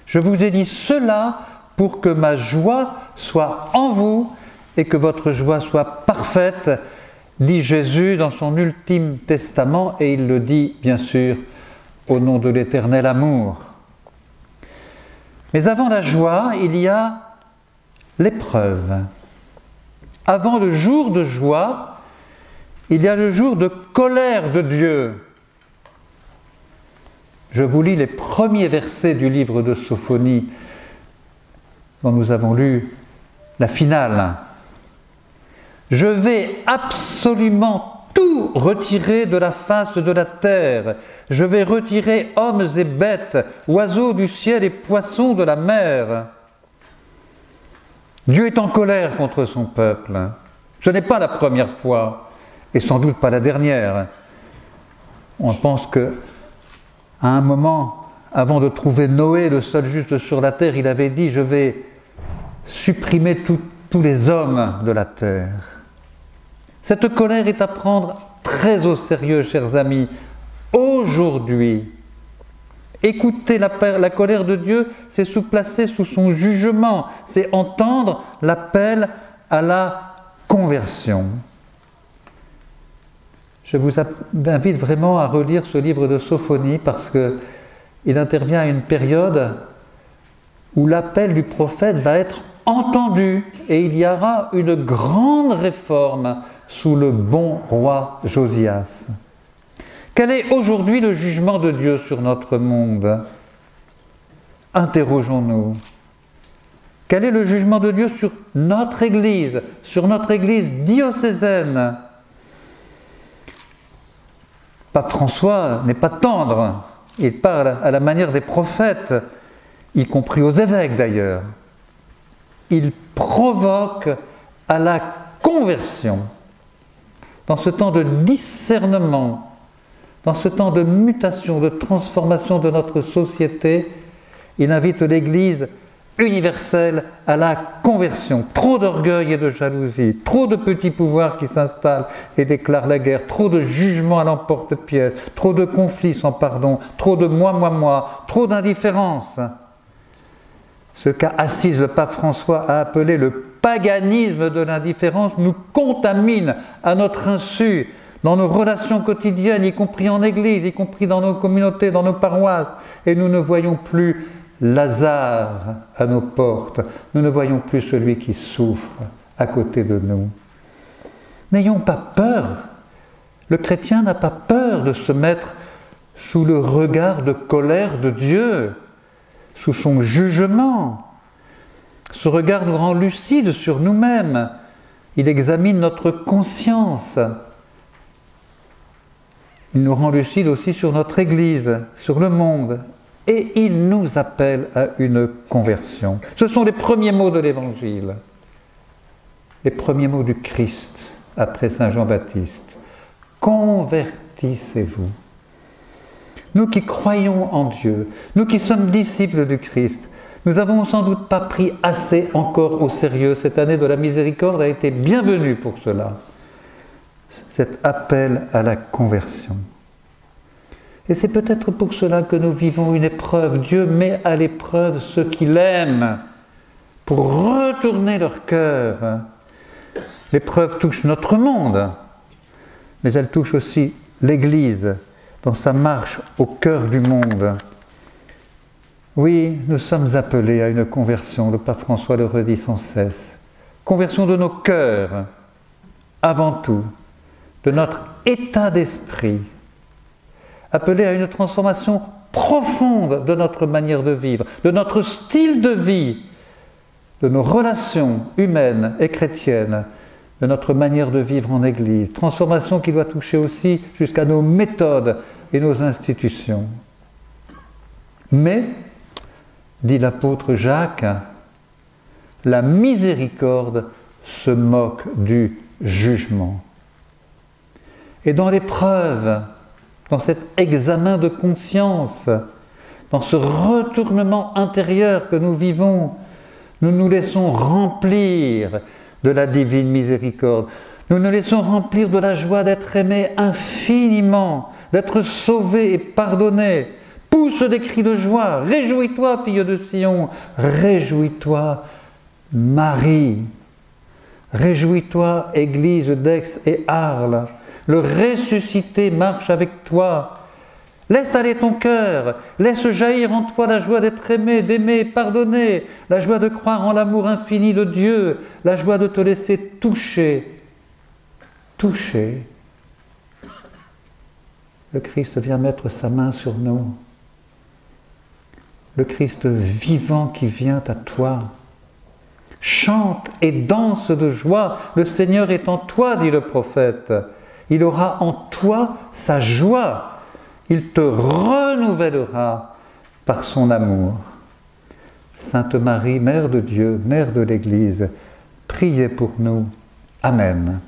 Je vous ai dit cela pour que ma joie soit en vous et que votre joie soit parfaite, dit Jésus dans son ultime testament, et il le dit bien sûr au nom de l'éternel amour. Mais avant la joie, il y a l'épreuve. Avant le jour de joie, il y a le jour de colère de Dieu. Je vous lis les premiers versets du livre de Sophonie dont nous avons lu la finale. Je vais absolument tout retirer de la face de la terre. Je vais retirer hommes et bêtes, oiseaux du ciel et poissons de la mer. Dieu est en colère contre son peuple. Ce n'est pas la première fois, et sans doute pas la dernière. On pense que à un moment, avant de trouver Noé, le seul juste sur la terre, il avait dit « Je vais supprimer tous les hommes de la terre ». Cette colère est à prendre très au sérieux, chers amis. Aujourd'hui, écouter la colère de Dieu, c'est se placer sous son jugement, c'est entendre l'appel à la conversion. Je vous invite vraiment à relire ce livre de Sophonie parce qu'il intervient à une période où l'appel du prophète va être entendu et il y aura une grande réforme sous le bon roi Josias. Quel est aujourd'hui le jugement de Dieu sur notre monde? Interrogeons-nous. Quel est le jugement de Dieu sur notre Église diocésaine? Pape François n'est pas tendre, il parle à la manière des prophètes, y compris aux évêques d'ailleurs. Il provoque à la conversion. Dans ce temps de discernement, dans ce temps de mutation, de transformation de notre société, il invite l'Église universelle à la conversion. Trop d'orgueil et de jalousie, trop de petits pouvoirs qui s'installent et déclarent la guerre, trop de jugements à l'emporte-pièce, trop de conflits sans pardon, trop de moi, trop d'indifférence. Ce qu'a Assise le pape François a appelé le paganisme de l'indifférence nous contamine à notre insu dans nos relations quotidiennes, y compris en Église, y compris dans nos communautés, dans nos paroisses, et nous ne voyons plus Lazare à nos portes, nous ne voyons plus celui qui souffre à côté de nous. N'ayons pas peur. Le chrétien n'a pas peur de se mettre sous le regard de colère de Dieu, sous son jugement. Ce regard nous rend lucides sur nous-mêmes. Il examine notre conscience. Il nous rend lucides aussi sur notre Église, sur le monde. Et il nous appelle à une conversion. Ce sont les premiers mots de l'Évangile, les premiers mots du Christ après Saint Jean-Baptiste. Convertissez-vous. Nous qui croyons en Dieu, nous qui sommes disciples du Christ, nous n'avons sans doute pas pris assez encore au sérieux. Cette année de la miséricorde a été bienvenue pour cela. Cet appel à la conversion. Et c'est peut-être pour cela que nous vivons une épreuve. Dieu met à l'épreuve ceux qui l'aiment pour retourner leur cœur. L'épreuve touche notre monde, mais elle touche aussi l'Église dans sa marche au cœur du monde. Oui, nous sommes appelés à une conversion, le pape François le redit sans cesse. Conversion de nos cœurs, avant tout, de notre état d'esprit, appelés à une transformation profonde de notre manière de vivre, de notre style de vie, de nos relations humaines et chrétiennes, de notre manière de vivre en Église. Transformation qui doit toucher aussi jusqu'à nos méthodes et nos institutions. Mais, dit l'apôtre Jacques, la miséricorde se moque du jugement. Et dans l'épreuve, dans cet examen de conscience, dans ce retournement intérieur que nous vivons, nous nous laissons remplir de la divine miséricorde. Nous nous laissons remplir de la joie d'être aimés infiniment, d'être sauvés et pardonnés pousse des cris de joie. Réjouis-toi, fille de Sion. Réjouis-toi, Marie. Réjouis-toi, Église d'Aix et Arles. Le ressuscité marche avec toi. Laisse aller ton cœur, laisse jaillir en toi la joie d'être aimé, d'aimer, pardonner, la joie de croire en l'amour infini de Dieu, la joie de te laisser toucher. Toucher. Le Christ vient mettre sa main sur nous. Le Christ vivant qui vient à toi. Chante et danse de joie, le Seigneur est en toi, dit le prophète. Il aura en toi sa joie. Il te renouvellera par son amour. Sainte Marie, Mère de Dieu, Mère de l'Église, priez pour nous. Amen.